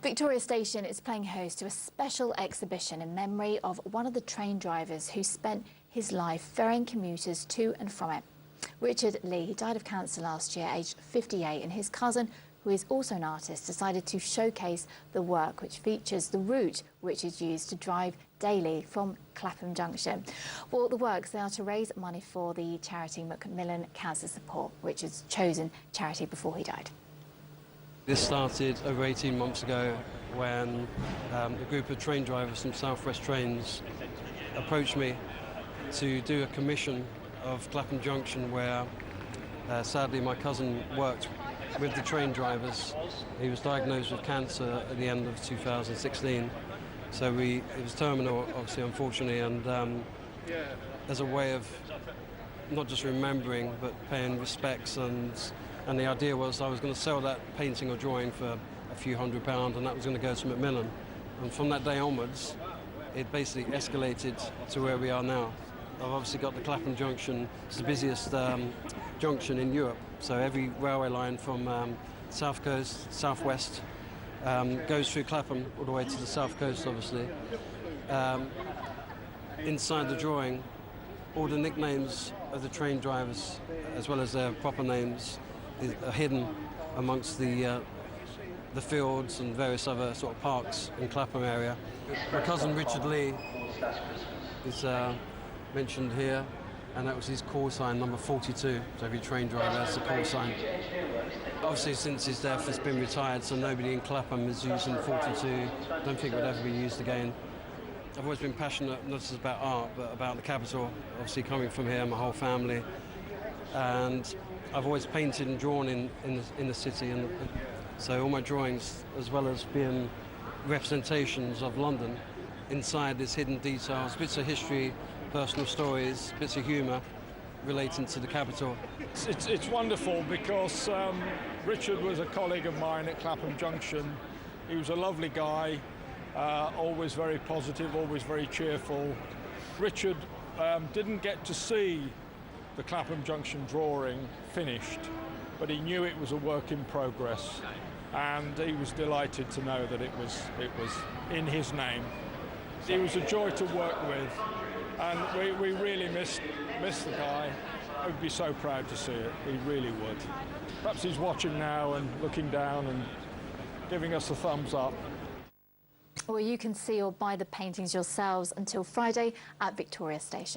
Victoria Station is playing host to a special exhibition in memory of one of the train drivers who spent his life ferrying commuters to and from it. Richard Lee, he died of cancer last year, aged 58, and his cousin, who is also an artist, decided to showcase the work, which features the route Richard used to drive daily from Clapham Junction. Well, the works, they are to raise money for the charity Macmillan Cancer Support, Richard's chosen charity before he died. This started over 18 months ago when a group of train drivers from South West Trains approached me to do a commission of Clapham Junction where sadly my cousin worked with the train drivers. He was diagnosed with cancer at the end of 2016, so it was terminal, obviously, unfortunately, and as a way of not just remembering but paying respects, and the idea was I was going to sell that painting or drawing for a few £100, and that was going to go to Macmillan. And from that day onwards, it basically escalated to where we are now. I've obviously got the Clapham Junction. It's the busiest junction in Europe. So every railway line from south coast, southwest, goes through Clapham all the way to the south coast, obviously. Inside the drawing, all the nicknames of the train drivers, as well as their proper names, are hidden amongst the fields and various other sort of parks in Clapham area. My cousin Richard Lee is mentioned here, and that was his call sign, number 42. So every train driver has a call sign. Obviously, since his death, it's been retired, so nobody in Clapham is using 42. I don't think it would ever be used again. I've always been passionate, not just about art, but about the capital. Obviously, coming from here, my whole family. And I've always painted and drawn in the city, and so all my drawings, as well as being representations of London, inside there's hidden details, bits of history, personal stories, bits of humour relating to the capital. It's wonderful because Richard was a colleague of mine at Clapham Junction. He was a lovely guy, always very positive, always very cheerful. Richard didn't get to see the Clapham Junction drawing finished, but he knew it was a work in progress, and he was delighted to know that it was in his name. He was a joy to work with, and we really miss the guy. I would be so proud to see it, he really would. Perhaps he's watching now and looking down and giving us a thumbs up. Well, you can see or buy the paintings yourselves until Friday at Victoria Station.